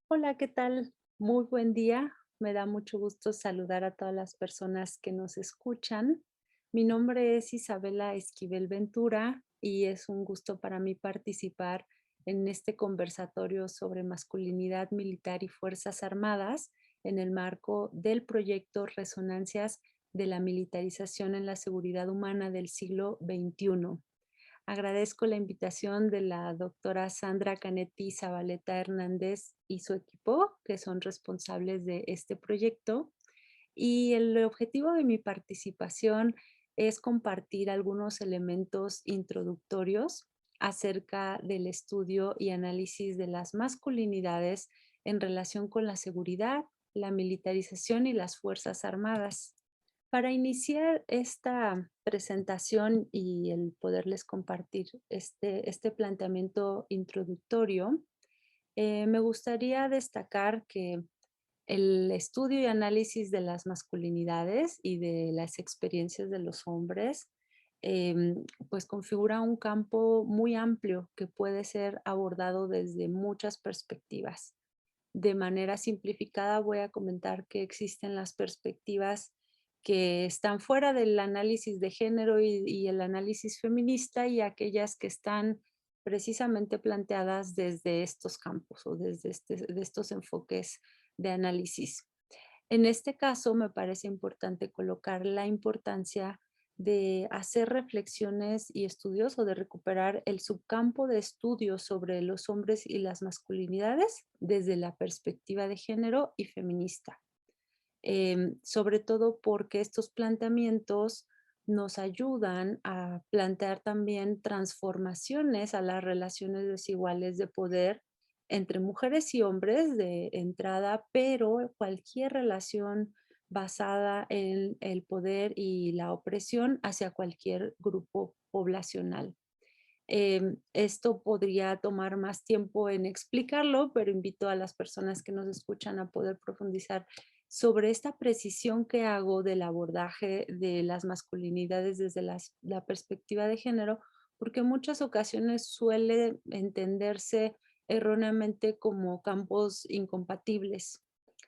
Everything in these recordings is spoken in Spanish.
Hola, ¿qué tal? Muy buen día. Me da mucho gusto saludar a todas las personas que nos escuchan. Mi nombre es Isabela Esquivel Ventura y es un gusto para mí participar en este conversatorio sobre masculinidad militar y Fuerzas Armadas en el marco del proyecto Resonancias de la militarización en la seguridad humana del siglo XXI. Agradezco la invitación de la doctora Sandra Canetti Zabaleta Hernández y su equipo, que son responsables de este proyecto. Y el objetivo de mi participación es compartir algunos elementos introductorios acerca del estudio y análisis de las masculinidades en relación con la seguridad, la militarización y las Fuerzas Armadas. Para iniciar esta presentación y el poderles compartir este planteamiento introductorio, me gustaría destacar que el estudio y análisis de las masculinidades y de las experiencias de los hombres, pues configura un campo muy amplio que puede ser abordado desde muchas perspectivas. De manera simplificada voy a comentar que existen las perspectivas que están fuera del análisis de género y el análisis feminista y aquellas que están precisamente planteadas desde estos campos o desde de estos enfoques de análisis. En este caso, me parece importante colocar la importancia de hacer reflexiones y estudios o de recuperar el subcampo de estudios sobre los hombres y las masculinidades desde la perspectiva de género y feminista. Sobre todo porque estos planteamientos nos ayudan a plantear también transformaciones a las relaciones desiguales de poder entre mujeres y hombres de entrada, pero cualquier relación basada en el poder y la opresión hacia cualquier grupo poblacional. Esto podría tomar más tiempo en explicarlo, pero invito a las personas que nos escuchan a poder profundizar sobre esta precisión que hago del abordaje de las masculinidades desde la perspectiva de género, porque en muchas ocasiones suele entenderse erróneamente como campos incompatibles.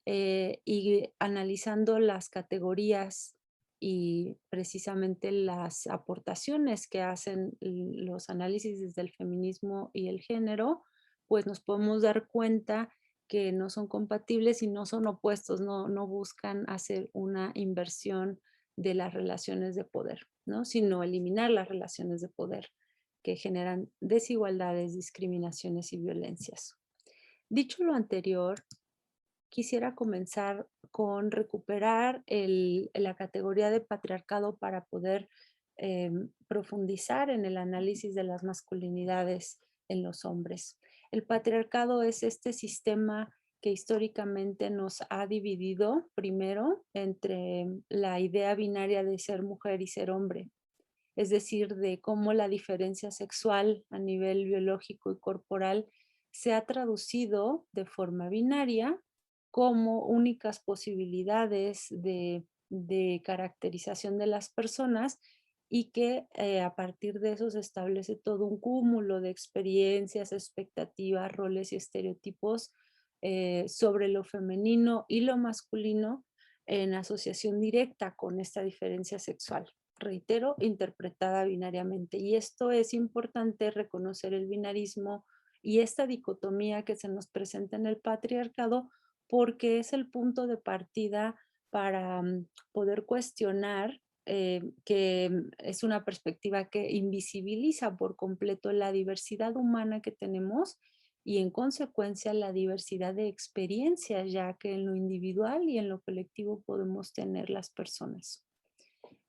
Y analizando las categorías y precisamente las aportaciones que hacen los análisis desde el feminismo y el género, pues nos podemos dar cuenta que no son compatibles y no son opuestos, no buscan hacer una inversión de las relaciones de poder, ¿no? Sino eliminar las relaciones de poder que generan desigualdades, discriminaciones y violencias. Dicho lo anterior, quisiera comenzar con recuperar la categoría de patriarcado para poder profundizar en el análisis de las masculinidades en los hombres. El patriarcado es este sistema que históricamente nos ha dividido primero entre la idea binaria de ser mujer y ser hombre, es decir, de cómo la diferencia sexual a nivel biológico y corporal se ha traducido de forma binaria como únicas posibilidades de caracterización de las personas y que a partir de eso se establece todo un cúmulo de experiencias, expectativas, roles y estereotipos sobre lo femenino y lo masculino en asociación directa con esta diferencia sexual, reitero, interpretada binariamente. Y esto es importante reconocer el binarismo y esta dicotomía que se nos presenta en el patriarcado porque es el punto de partida para poder cuestionar que es una perspectiva que invisibiliza por completo la diversidad humana que tenemos y en consecuencia la diversidad de experiencias, ya que en lo individual y en lo colectivo podemos tener las personas.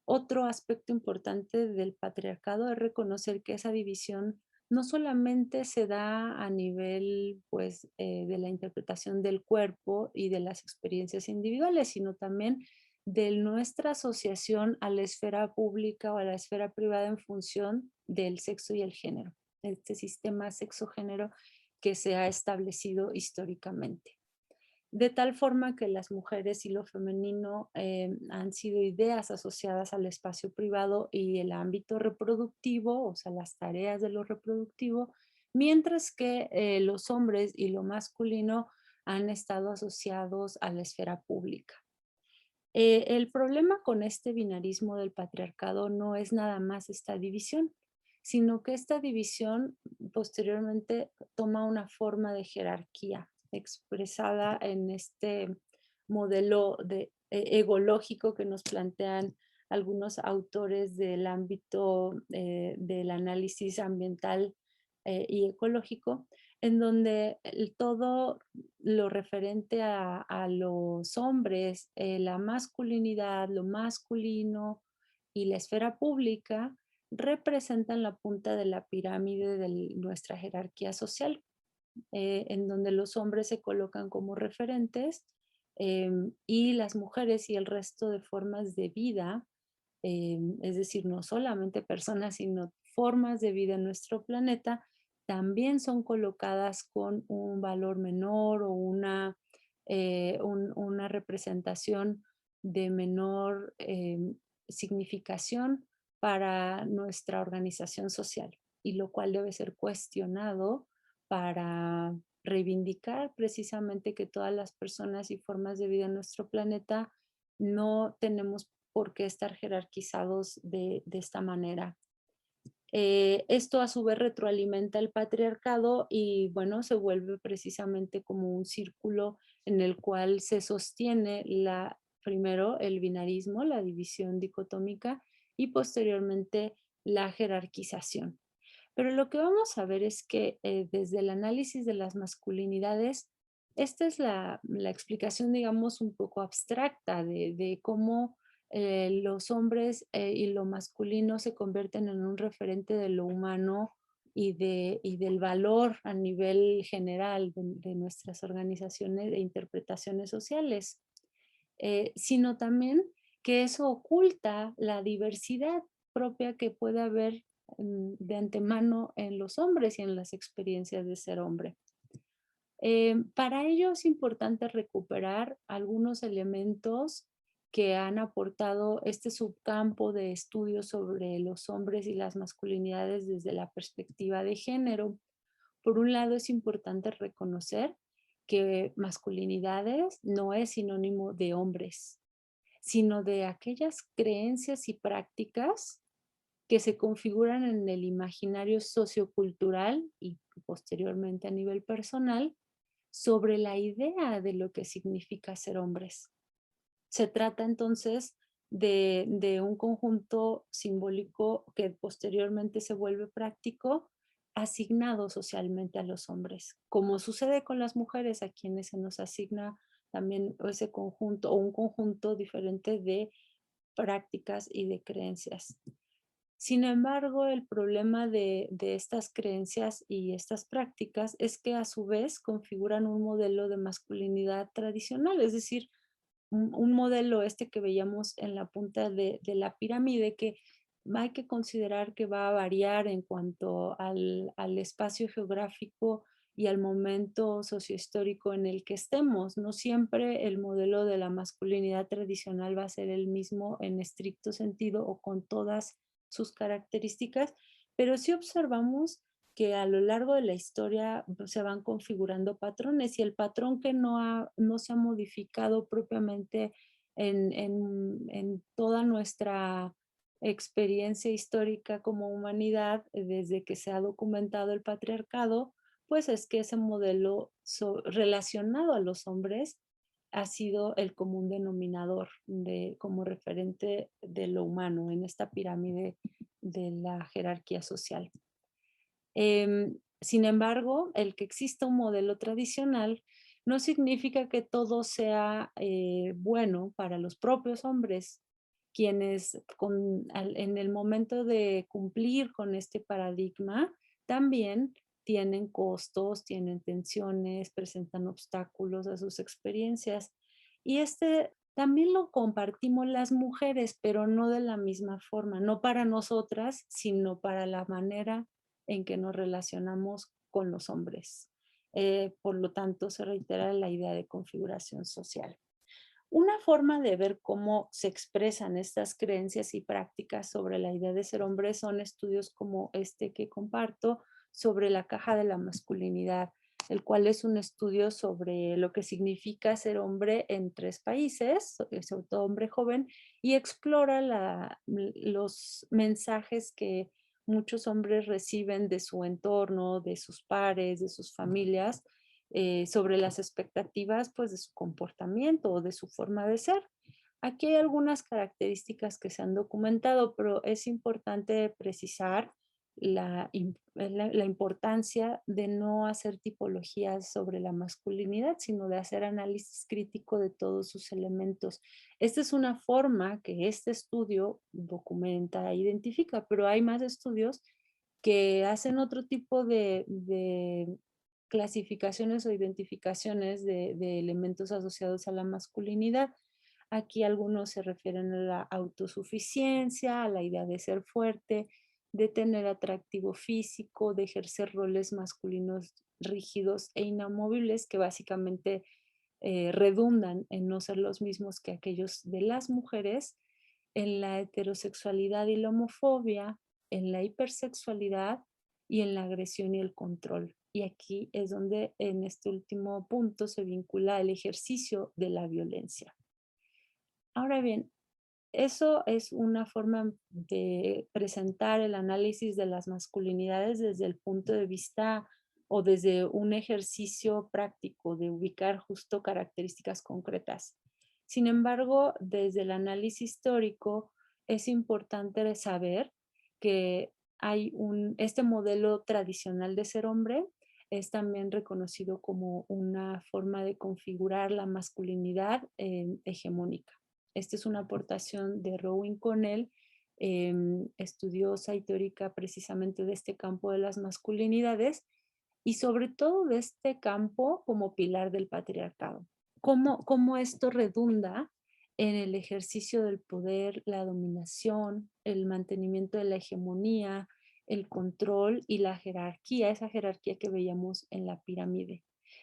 Otro aspecto importante del patriarcado es reconocer que esa división no solamente se da a nivel, pues, de la interpretación del cuerpo y de las experiencias individuales, sino también de nuestra asociación a la esfera pública o a la esfera privada en función del sexo y el género, este sistema sexo-género que se ha establecido históricamente. De tal forma que las mujeres y lo femenino han sido ideas asociadas al espacio privado y el ámbito reproductivo, o sea, las tareas de lo reproductivo, mientras que los hombres y lo masculino han estado asociados a la esfera pública. El problema con este binarismo del patriarcado no es nada más esta división, sino que esta división posteriormente toma una forma de jerarquía expresada en este modelo egológico que nos plantean algunos autores del ámbito del análisis ambiental y ecológico, en donde todo lo referente a los hombres, la masculinidad, lo masculino y la esfera pública representan la punta de la pirámide de nuestra jerarquía social, en donde los hombres se colocan como referentes y las mujeres y el resto de formas de vida, es decir, no solamente personas, sino formas de vida en nuestro planeta, también son colocadas con un valor menor o una representación de menor significación para nuestra organización social, y lo cual debe ser cuestionado para reivindicar precisamente que todas las personas y formas de vida en nuestro planeta no tenemos por qué estar jerarquizados de esta manera. Esto a su vez retroalimenta el patriarcado y bueno, se vuelve precisamente como un círculo en el cual se sostiene primero el binarismo, la división dicotómica y posteriormente la jerarquización. Pero lo que vamos a ver es que desde el análisis de las masculinidades, esta es la explicación, digamos, un poco abstracta de cómo los hombres y lo masculino se convierten en un referente de lo humano y del valor a nivel general de nuestras organizaciones e interpretaciones sociales, sino también que eso oculta la diversidad propia que puede haber de antemano en los hombres y en las experiencias de ser hombre. Para ello es importante recuperar algunos elementos que han aportado este subcampo de estudios sobre los hombres y las masculinidades desde la perspectiva de género. Por un lado, es importante reconocer que masculinidades no es sinónimo de hombres, sino de aquellas creencias y prácticas que se configuran en el imaginario sociocultural y posteriormente a nivel personal sobre la idea de lo que significa ser hombres. Se trata entonces de un conjunto simbólico que posteriormente se vuelve práctico, asignado socialmente a los hombres, como sucede con las mujeres a quienes se nos asigna también ese conjunto o un conjunto diferente de prácticas y de creencias. Sin embargo, el problema de estas creencias y estas prácticas es que a su vez configuran un modelo de masculinidad tradicional, es decir, un modelo este que veíamos en la punta de la pirámide que hay que considerar que va a variar en cuanto al espacio geográfico y al momento sociohistórico en el que estemos. No siempre el modelo de la masculinidad tradicional va a ser el mismo en estricto sentido o con todas sus características, pero sí observamos que a lo largo de la historia pues, se van configurando patrones y el patrón que no se ha modificado propiamente en toda nuestra experiencia histórica como humanidad, desde que se ha documentado el patriarcado, pues es que ese modelo relacionado a los hombres ha sido el común denominador como referente de lo humano en esta pirámide de la jerarquía social. Sin embargo, el que exista un modelo tradicional no significa que todo sea bueno para los propios hombres, quienes en el momento de cumplir con este paradigma también tienen costos, tienen tensiones, presentan obstáculos a sus experiencias. Y este también lo compartimos las mujeres, pero no de la misma forma, no para nosotras, sino para la manera en que nos relacionamos con los hombres. Por lo tanto, se reitera la idea de configuración social. Una forma de ver cómo se expresan estas creencias y prácticas sobre la idea de ser hombre son estudios como este que comparto sobre la caja de la masculinidad el cual es un estudio sobre lo que significa ser hombre en 3 países, sobre todo hombre joven, y explora los mensajes que muchos hombres reciben de su entorno, de sus pares, de sus familias, sobre las expectativas, pues, de su comportamiento o de su forma de ser. Aquí hay algunas características que se han documentado, pero es importante precisar la importancia de no hacer tipologías sobre la masculinidad, sino de hacer análisis crítico de todos sus elementos. Esta es una forma que este estudio documenta e identifica, pero hay más estudios que hacen otro tipo de clasificaciones o identificaciones de elementos asociados a la masculinidad. Aquí algunos se refieren a la autosuficiencia, a la idea de ser fuerte, de tener atractivo físico, de ejercer roles masculinos rígidos e inamovibles que básicamente redundan en no ser los mismos que aquellos de las mujeres, en la heterosexualidad y la homofobia, en la hipersexualidad y en la agresión y el control. Y aquí es donde en este último punto se vincula el ejercicio de la violencia. Ahora bien, eso es una forma de presentar el análisis de las masculinidades desde el punto de vista o desde un ejercicio práctico de ubicar justo características concretas. Sin embargo, desde el análisis histórico es importante saber que este modelo tradicional de ser hombre es también reconocido como una forma de configurar la masculinidad hegemónica. Esta es una aportación de Rowan Connell, estudiosa y teórica precisamente de este campo de las masculinidades y sobre todo de este campo como pilar del patriarcado. ¿Cómo esto redunda en el ejercicio del poder, la dominación, el mantenimiento de la hegemonía, el control y la jerarquía, esa jerarquía que veíamos en la pirámide?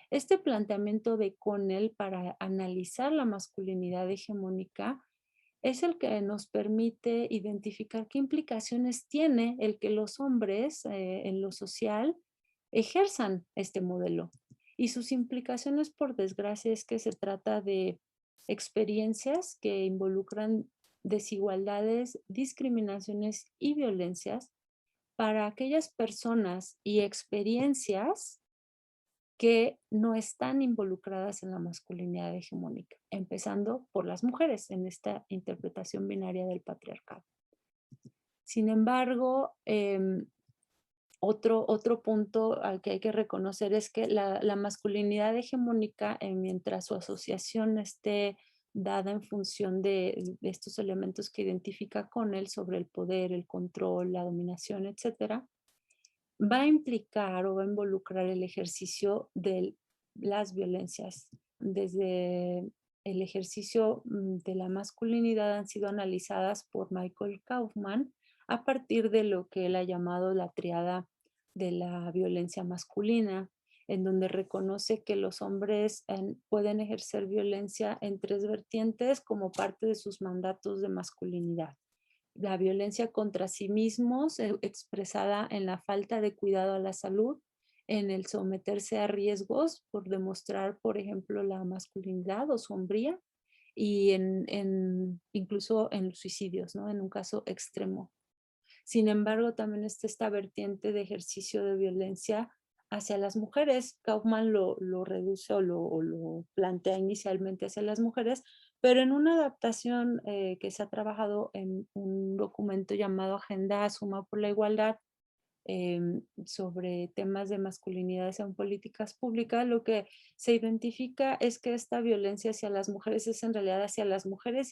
Este planteamiento de Connell para analizar la masculinidad hegemónica es el que nos permite identificar qué implicaciones tiene el que los hombres en lo social ejerzan este modelo. Y sus implicaciones, por desgracia, es que se trata de experiencias que involucran desigualdades, discriminaciones y violencias para aquellas personas y experiencias que no están involucradas en la masculinidad hegemónica, empezando por las mujeres en esta interpretación binaria del patriarcado. Sin embargo, otro punto al que hay que reconocer es que la masculinidad hegemónica, mientras su asociación esté dada en función de estos elementos que identifica con él sobre el poder, el control, la dominación, etcétera, va a implicar o va a involucrar el ejercicio de las violencias. Desde el ejercicio de la masculinidad han sido analizadas por Michael Kaufman a partir de lo que él ha llamado la triada de la violencia masculina, en donde reconoce que los hombres pueden ejercer violencia en 3 vertientes como parte de sus mandatos de masculinidad: la violencia contra sí mismos, expresada en la falta de cuidado a la salud, en el someterse a riesgos por demostrar, por ejemplo, la masculinidad o su hombría, y incluso en los suicidios, ¿no? En un caso extremo. Sin embargo, también está esta vertiente de ejercicio de violencia hacia las mujeres. Kaufman lo reduce o lo plantea inicialmente hacia las mujeres, pero en una adaptación que se ha trabajado en un documento llamado Agenda Suma por la Igualdad, sobre temas de masculinidades en políticas públicas, lo que se identifica es que esta violencia hacia las mujeres es en realidad hacia las mujeres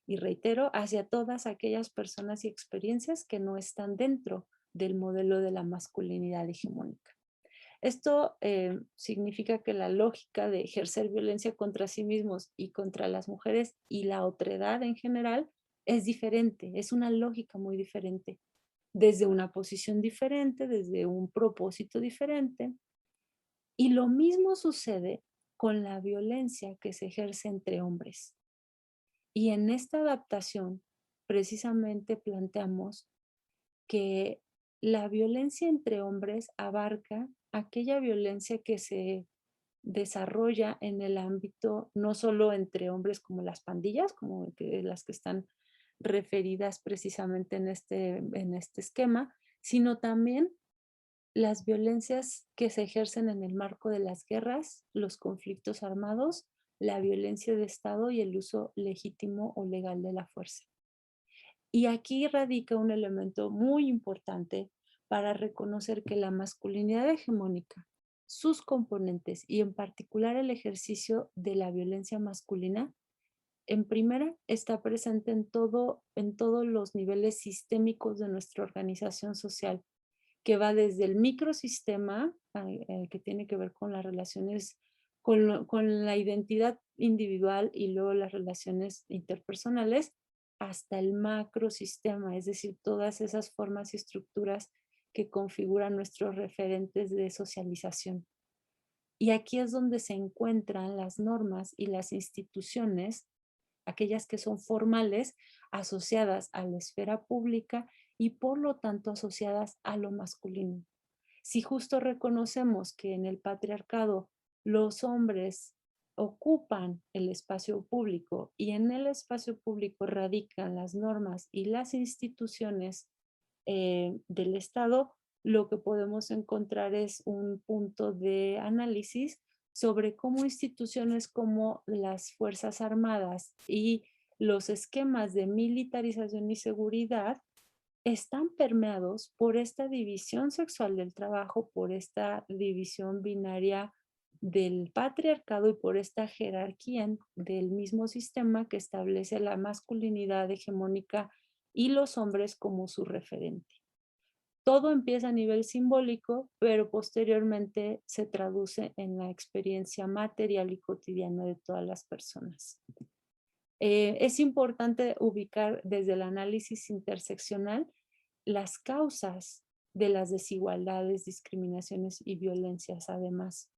y reitero, hacia todas aquellas personas y experiencias que no están dentro del modelo de la masculinidad hegemónica. Esto significa que la lógica de ejercer violencia contra sí mismos y contra las mujeres y la otredad en general es diferente, es una lógica muy diferente, desde una posición diferente, desde un propósito diferente. Y lo mismo sucede con la violencia que se ejerce entre hombres. Y en esta adaptación, precisamente planteamos que la violencia entre hombres abarca aquella violencia que se desarrolla en el ámbito, no solo entre hombres como las pandillas, como las que están referidas precisamente en este esquema, sino también las violencias que se ejercen en el marco de las guerras, los conflictos armados, la violencia de Estado y el uso legítimo o legal de la fuerza. Y aquí radica un elemento muy importante para reconocer que la masculinidad hegemónica, sus componentes y en particular el ejercicio de la violencia masculina, en primera está presente en todos los niveles sistémicos de nuestra organización social, que va desde el microsistema, que tiene que ver con las relaciones, con la identidad individual y luego las relaciones interpersonales, hasta el macrosistema, es decir, todas esas formas y estructuras que configuran nuestros referentes de socialización. Y aquí es donde se encuentran las normas y las instituciones, aquellas que son formales, asociadas a la esfera pública y por lo tanto asociadas a lo masculino. Si justo reconocemos que en el patriarcado los hombres ocupan el espacio público y en el espacio público radican las normas y las instituciones del Estado, lo que podemos encontrar es un punto de análisis sobre cómo instituciones como las Fuerzas Armadas y los esquemas de militarización y seguridad están permeados por esta división sexual del trabajo, por esta división binaria del patriarcado y por esta jerarquía del mismo sistema que establece la masculinidad hegemónica y los hombres como su referente. Todo empieza a nivel simbólico, pero posteriormente se traduce en la experiencia material y cotidiana de todas las personas. Es importante ubicar desde el análisis interseccional las causas de las desigualdades, discriminaciones y violencias. Además,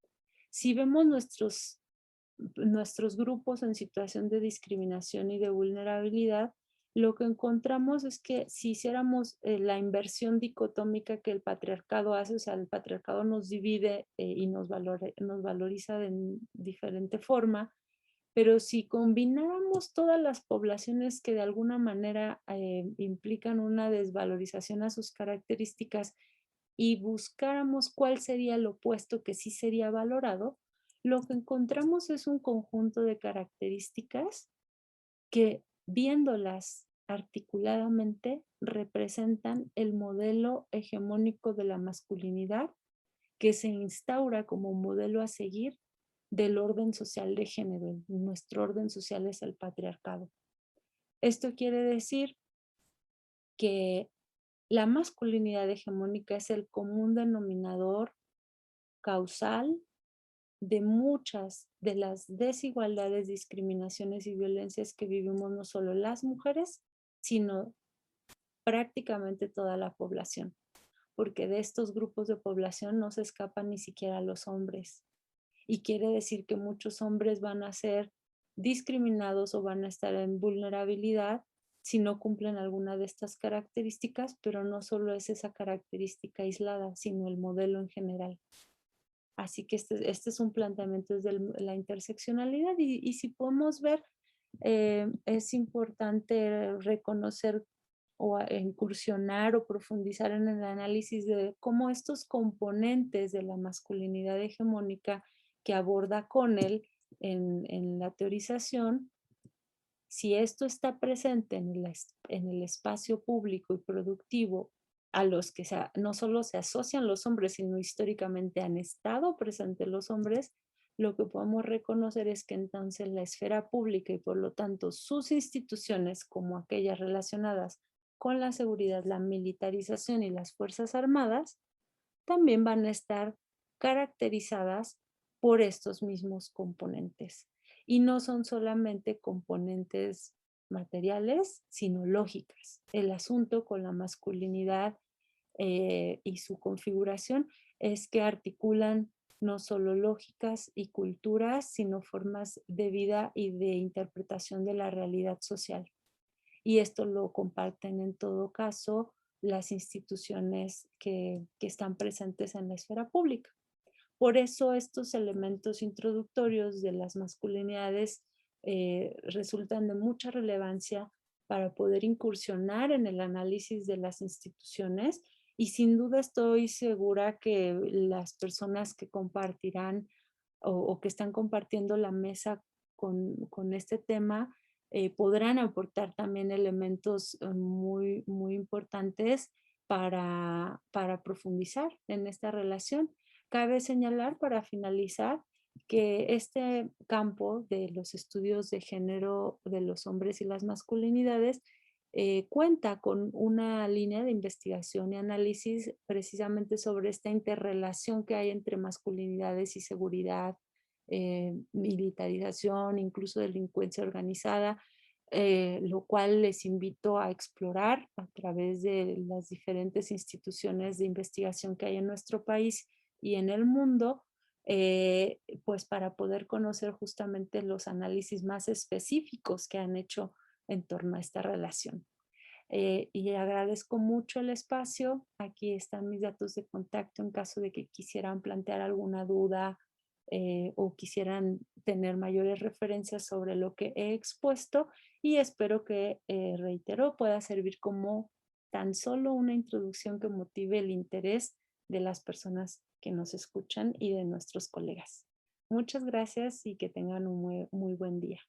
si vemos nuestros grupos en situación de discriminación y de vulnerabilidad, lo que encontramos es que si hiciéramos la inversión dicotómica que el patriarcado hace, o sea, el patriarcado nos divide y nos valoriza de diferente forma, pero si combináramos todas las poblaciones que de alguna manera implican una desvalorización a sus características y buscáramos cuál sería el opuesto que sí sería valorado, lo que encontramos es un conjunto de características que, viéndolas articuladamente, representan el modelo hegemónico de la masculinidad que se instaura como modelo a seguir del orden social de género. Nuestro orden social es el patriarcado. Esto quiere decir que la masculinidad hegemónica es el común denominador causal de muchas de las desigualdades, discriminaciones y violencias que vivimos no solo las mujeres, sino prácticamente toda la población, porque de estos grupos de población no se escapan ni siquiera los hombres. Y quiere decir que muchos hombres van a ser discriminados o van a estar en vulnerabilidad si no cumplen alguna de estas características, pero no solo es esa característica aislada, sino el modelo en general. Así que este es un planteamiento desde la interseccionalidad y si podemos ver, es importante reconocer o incursionar o profundizar en el análisis de cómo estos componentes de la masculinidad hegemónica que aborda Connell en la teorización, si esto está presente en el espacio público y productivo a los que no solo se asocian los hombres, sino históricamente han estado presentes los hombres, lo que podemos reconocer es que entonces la esfera pública y por lo tanto sus instituciones como aquellas relacionadas con la seguridad, la militarización y las Fuerzas Armadas, también van a estar caracterizadas por estos mismos componentes. Y no son solamente componentes materiales, sino lógicas. El asunto con la masculinidad y su configuración es que articulan no solo lógicas y culturas, sino formas de vida y de interpretación de la realidad social. Y esto lo comparten en todo caso las instituciones que están presentes en la esfera pública. Por eso estos elementos introductorios de las masculinidades resultan de mucha relevancia para poder incursionar en el análisis de las instituciones y sin duda estoy segura que las personas que compartirán o que están compartiendo la mesa con este tema podrán aportar también elementos muy importantes para profundizar en esta relación. Cabe señalar para finalizar que este campo de los estudios de género de los hombres y las masculinidades cuenta con una línea de investigación y análisis precisamente sobre esta interrelación que hay entre masculinidades y seguridad, militarización, incluso delincuencia organizada, lo cual les invito a explorar a través de las diferentes instituciones de investigación que hay en nuestro país y en el mundo, pues para poder conocer justamente los análisis más específicos que han hecho en torno a esta relación. Y agradezco mucho el espacio. Aquí están mis datos de contacto en caso de que quisieran plantear alguna duda o quisieran tener mayores referencias sobre lo que he expuesto y espero que, reitero, pueda servir como tan solo una introducción que motive el interés de las personas que nos escuchan y de nuestros colegas. Muchas gracias y que tengan un muy buen día.